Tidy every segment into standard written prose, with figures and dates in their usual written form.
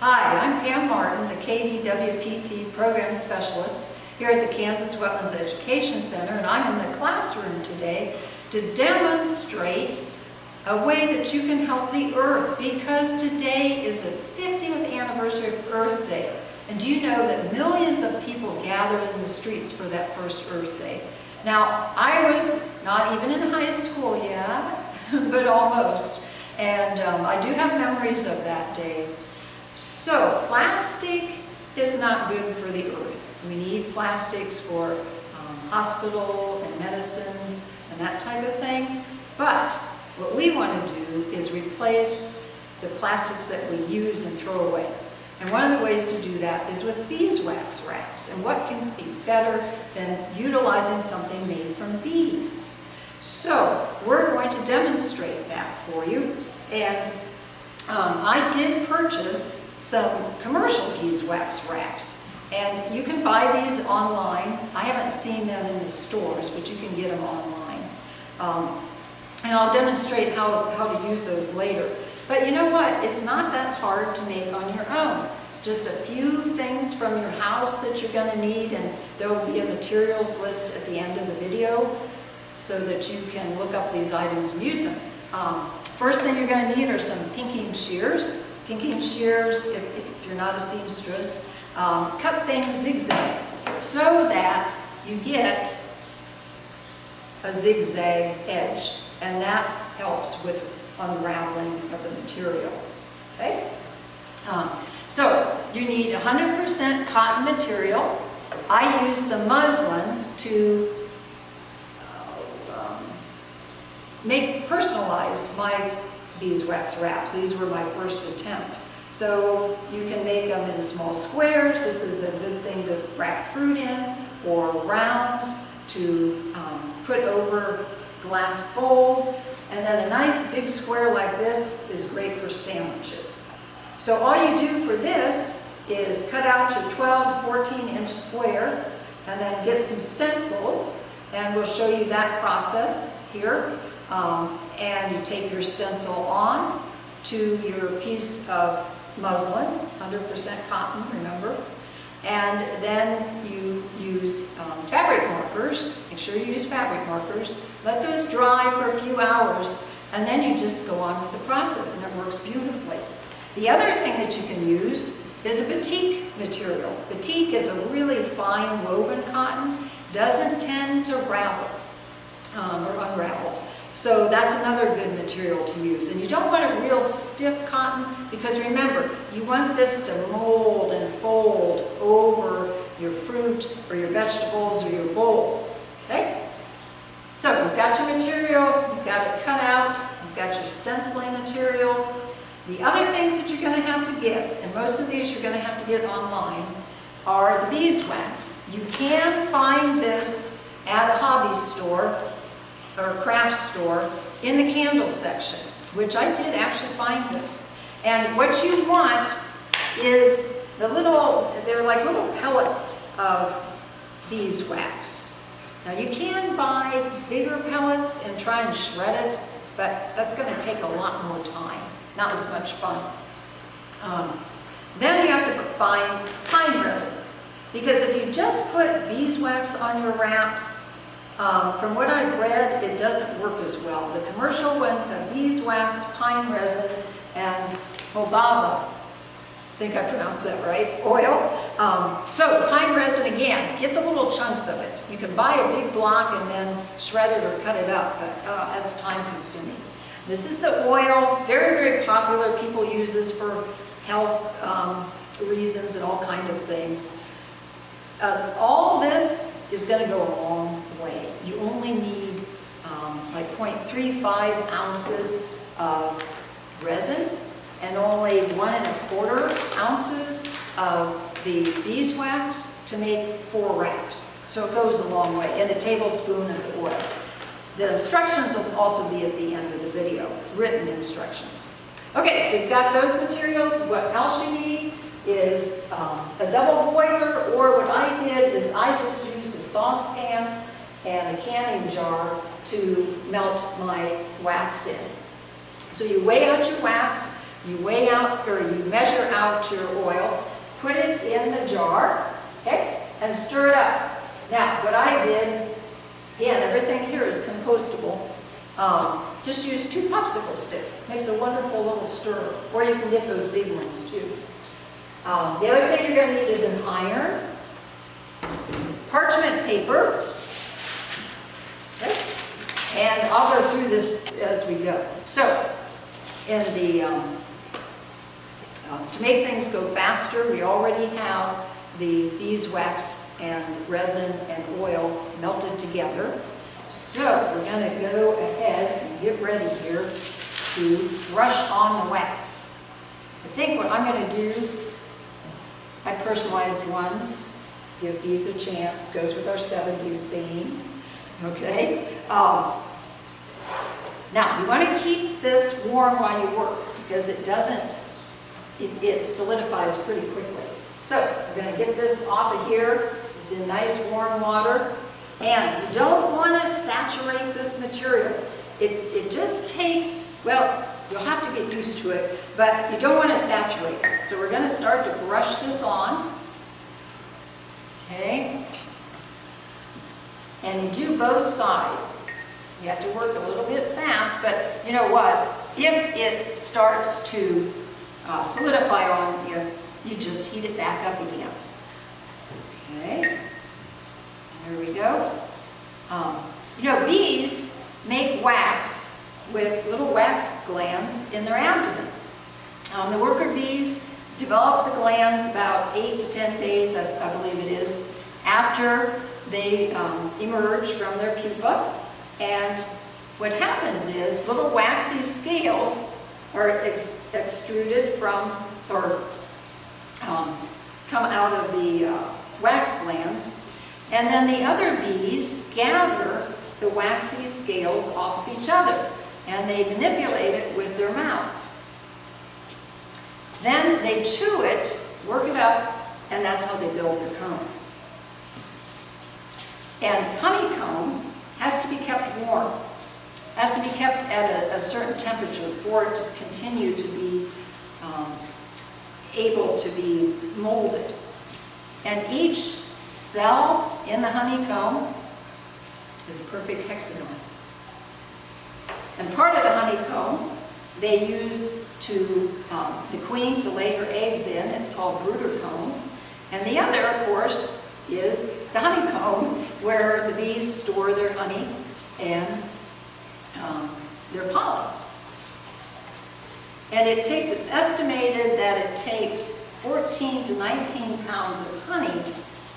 Hi, I'm Pam Martin, the KDWPT Program Specialist here at the Kansas Wetlands Education Center, and I'm in the classroom today to demonstrate a way that you can help the Earth, because today is the 50th anniversary of Earth Day. And do you know that millions of people gathered in the streets for that first Earth Day? Now, I was not even in high school yet, but almost. And I do have memories of that day. So, plastic is not good for the Earth. We need plastics for hospital and medicines and that type of thing. But what we want to do is replace the plastics that we use and throw away. And one of the ways to do that is with beeswax wraps. And what can be better than utilizing something made from bees? So we're going to demonstrate that for you. And I did purchase some commercial beeswax wraps. And you can buy these online. I haven't seen them in the stores, but you can get them online. And I'll demonstrate how to use those later. But you know what? It's not that hard to make on your own. Just a few things from your house that you're going to need, and there will be a materials list at the end of the video so that you can look up these items and use them. First thing you're going to need are some pinking shears. Pinking shears, if you're not a seamstress, cut things zigzag so that you get a zigzag edge, and that helps with unraveling of the material. Okay? So you need 100% cotton material. I used some muslin to personalize my beeswax wraps. These were my first attempt. So you can make them in small squares. This is a good thing to wrap fruit in, or rounds to put over glass bowls. And then a nice big square like this is great for sandwiches. So all you do for this is cut out your 12 to 14 inch square and then get some stencils, and we'll show you that process here. And you take your stencil on to your piece of muslin, 100% cotton, remember, and then you use fabric markers. Make sure you use fabric markers. Let those dry for a few hours, and then you just go on with the process, and it works beautifully. The other thing that you can use is a batik material. Batik is a really fine woven cotton, doesn't tend to ravel or unravel. So that's another good material to use. And you don't want a real stiff cotton, because remember, you want this to mold and fold over your fruit or your vegetables or your bowl. Okay? So you've got your material, you've got it cut out, you've got your stenciling materials. The other things that you're going to have to get, and most of these you're going to have to get online, are the beeswax. You can find this at a hobby store or a craft store in the candle section, which I did actually find this. And what you want is they're like little pellets of beeswax. Now you can buy bigger pellets and try and shred it, but that's going to take a lot more time, not as much fun. Then you have to find pine resin, because if you just put beeswax on your wraps, from what I've read, it doesn't work as well. The commercial ones have beeswax, pine resin, and mobava. I think I pronounced that right, oil. So pine resin, again, get the little chunks of it. You can buy a big block and then shred it or cut it up, but that's time consuming. This is the oil, very, very popular. People use this for health reasons and all kind of things. All this is going to go a long way. You only need like 0.35 ounces of resin and only 1¼ ounces of the beeswax to make 4 wraps. So it goes a long way, and a tablespoon of the oil. The instructions will also be at the end of the video, written instructions. Okay, so you've got those materials. What else you need is a double boiler, or what I did is I just used a saucepan and a canning jar to melt my wax in. So you weigh out your wax, You weigh out, or you measure out your oil, put it in the jar, okay, and stir it up. Now, what I did, again, everything here is compostable. Just use 2 popsicle sticks. Makes a wonderful little stir. Or you can get those big ones too. The other thing you're going to need is an iron, parchment paper, okay? And I'll go through this as we go. So, in the to make things go faster, we already have the beeswax and resin and oil melted together. So we're going to go ahead and get ready here to brush on the wax. I think what I'm going to do, I personalized ones, give these a chance, goes with our 70s theme, okay? Now, you want to keep this warm while you work because it doesn't, it solidifies pretty quickly. So, we're going to get this off of here. It's in nice warm water. And you don't want to saturate this material. It just takes, well, you'll have to get used to it, but you don't want to saturate it. So we're going to start to brush this on. Okay. And you do both sides. You have to work a little bit fast, but you know what? If it starts to solidify on you, you just heat it back up again. Okay. There we go. You know, bees make wax with little wax glands in their abdomen. The worker bees develop the glands about 8 to 10 days, I believe it is, after they emerge from their pupa. And what happens is little waxy scales are extruded from, or come out of the wax glands. And then the other bees gather the waxy scales off of each other, and they manipulate it with their mouth. Then they chew it, work it up, and that's how they build their comb. And honeycomb has to be kept warm, has to be kept at a certain temperature for it to continue to be able to be molded. And each cell in the honeycomb is a perfect hexagon. And part of the honeycomb they use to the queen to lay her eggs in. It's called brooder comb. And the other, of course, is the honeycomb, where the bees store their honey and their pollen. And it's estimated that it takes 14 to 19 pounds of honey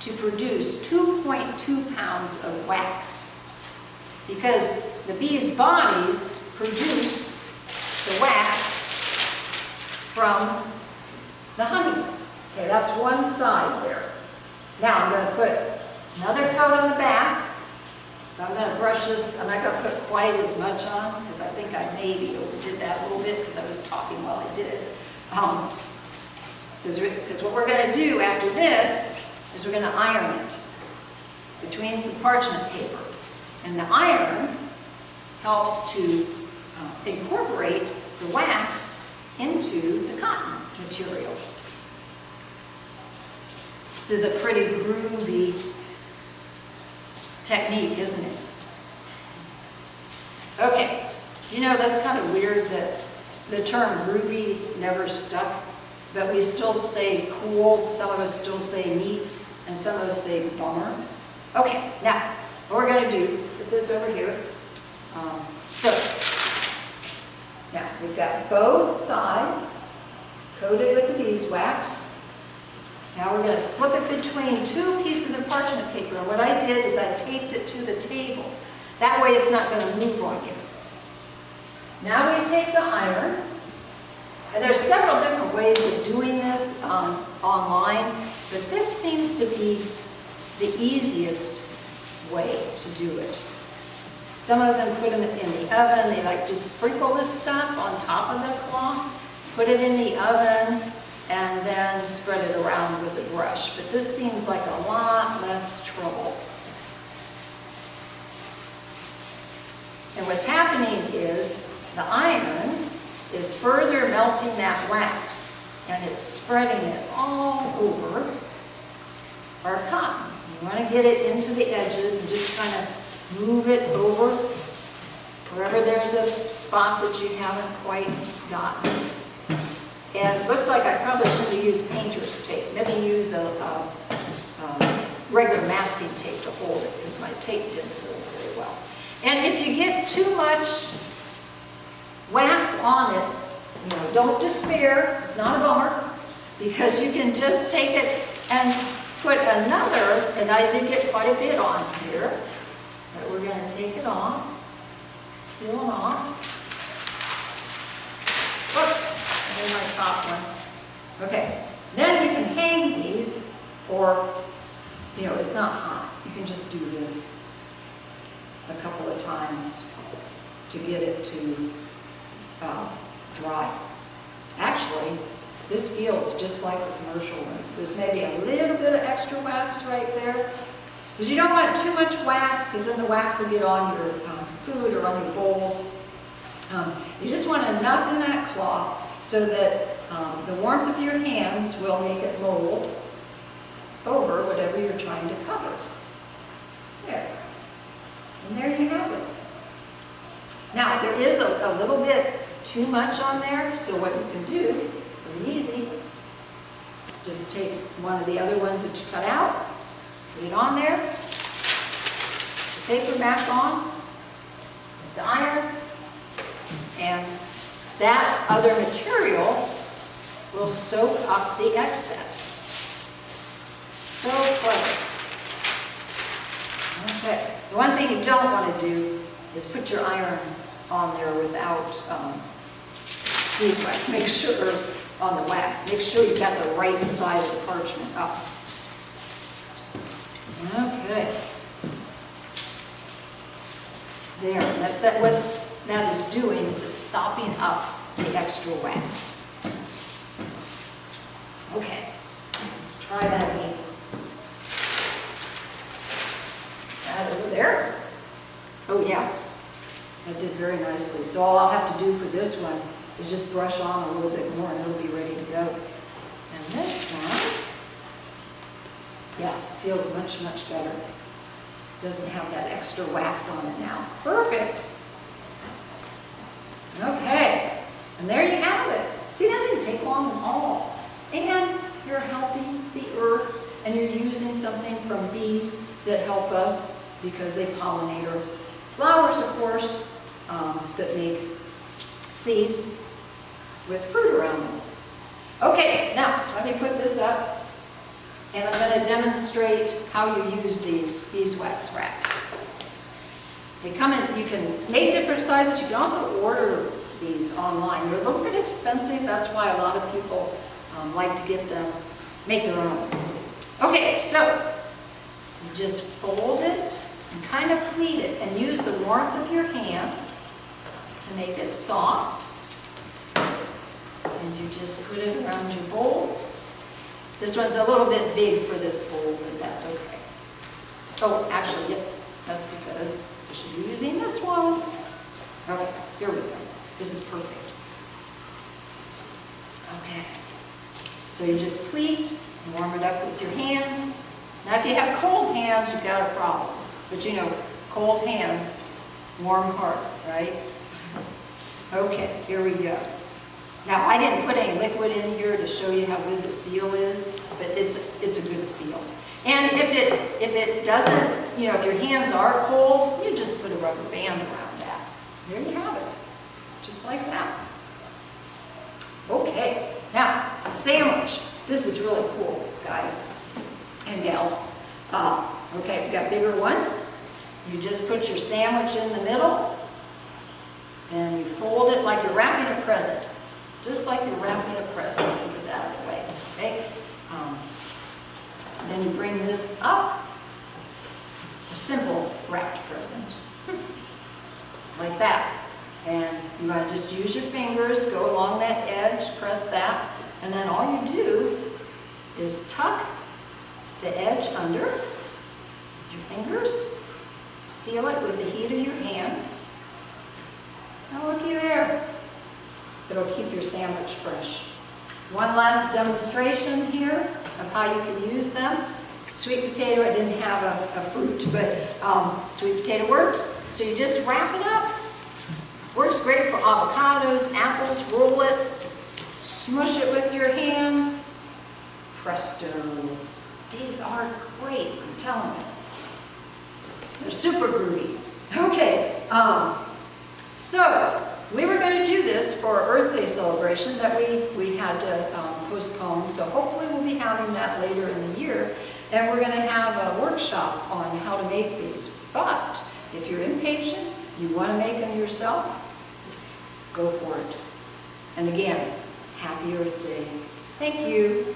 to produce 2.2 pounds of wax, because the bees' bodies produce the wax from the honey. Okay, that's one side there. Now I'm going to put another coat on the back. I'm going to brush this. I'm not going to put quite as much on, because I think I maybe overdid that a little bit because I was talking while I did it. Because what we're going to do after this is we're going to iron it between some parchment paper. And the iron helps to incorporate the wax into the cotton material. This is a pretty groovy technique, isn't it? Okay, do you know that's kind of weird that the term groovy never stuck, but we still say cool, some of us still say neat, and some of us say bummer. Okay, now, what we're going to do, put this over here. So, now we've got both sides coated with the beeswax. Now we're going to slip it between two pieces of parchment paper. And what I did is I taped it to the table. That way it's not going to move on you. Now we take the iron. And there's several different ways of doing this online, but this seems to be the easiest way to do it. Some of them put them in the oven. They like just sprinkle this stuff on top of the cloth, put it in the oven, and then spread it around with a brush. But this seems like a lot less trouble. And what's happening is the iron is further melting that wax, and it's spreading it all over our cotton. You want to get it into the edges and just kind of move it over wherever there's a spot that you haven't quite gotten. And it looks like I probably should have used painter's tape. Maybe use a regular masking tape to hold it, because my tape didn't hold very well. And if you get too much wax on it, you know, don't despair. It's not a bummer, because you can just take it and put another, and I did get quite a bit on here, but we're going to take it off, peel it off. Whoops, there's my top one. Okay, then you can hang these, or, you know, it's not hot. You can just do this a couple of times to get it to dry. Actually, this feels just like the commercial ones. There's maybe a little bit of extra wax right there, because you don't want too much wax, because then the wax will get on your food or on your bowls. You just want enough in that cloth so that the warmth of your hands will make it mold over whatever you're trying to cover. There. And there you have it. Now, there is a little bit too much on there, so what you can do, pretty easy, just take one of the other ones that you cut out, put it on there, put your paper back on, the iron, and that other material will soak up the excess. So clever. Okay, the one thing you don't want to do is put your iron on there without beeswax. Make sure, on the wax, make sure you've got the right side of the parchment up. Okay. There, that's that. What that is doing is it's sopping up the extra wax. Okay, let's try that again. That over there. Oh yeah, that did very nicely. So all I'll have to do for this one is just brush on a little bit more and it'll be ready to go. And this one, yeah, feels much, much better. Doesn't have that extra wax on it now. Perfect. Okay, and there you have it. See, that didn't take long at all. And you're helping the earth, and you're using something from bees that help us because they pollinate our flowers, of course, that make seeds with fruit around them. Okay, now let me put this up, and I'm going to demonstrate how you use these beeswax wraps. They come in, you can make different sizes. You can also order these online. They're a little bit expensive. That's why a lot of people like to get them, make their own. Okay, so you just fold it and kind of pleat it and use the warmth of your hand to make it soft. And you just put it around your bowl. This one's a little bit big for this bowl, but that's okay. Oh, actually, yep, that's because I should be using this one. Okay, here we go. This is perfect. Okay. So you just pleat, warm it up with your hands. Now if you have cold hands, you've got a problem. But you know, cold hands, warm heart, right? Okay, here we go. Now I didn't put any liquid in here to show you how good the seal is, but it's a good seal. And if it doesn't, you know, if your hands are cold, you just put a rubber band around that. There you have it, just like that. Okay, now the sandwich. This is really cool, guys and gals. Okay, we got a bigger one. You just put your sandwich in the middle, and you fold it like you're wrapping a present. Just like you're wrapping a present. Get that out of the way, okay? Then you bring this up, a simple wrapped present, like that. And you want to just use your fingers, go along that edge, press that, and then all you do is tuck the edge under with your fingers, seal it with the heat of your hands. Now looky there. It'll keep your sandwich fresh. One last demonstration here of how you can use them. Sweet potato, I didn't have a fruit, but sweet potato works. So you just wrap it up. Works great for avocados, apples, roll it, smush it with your hands. Presto. These are great, I'm telling you. They're super groovy. Okay, so we were going to do this for our Earth Day celebration that we had to postpone, so hopefully we'll be having that later in the year, and we're going to have a workshop on how to make these. But if you're impatient, you want to make them yourself, go for it. And again, happy Earth Day. Thank you.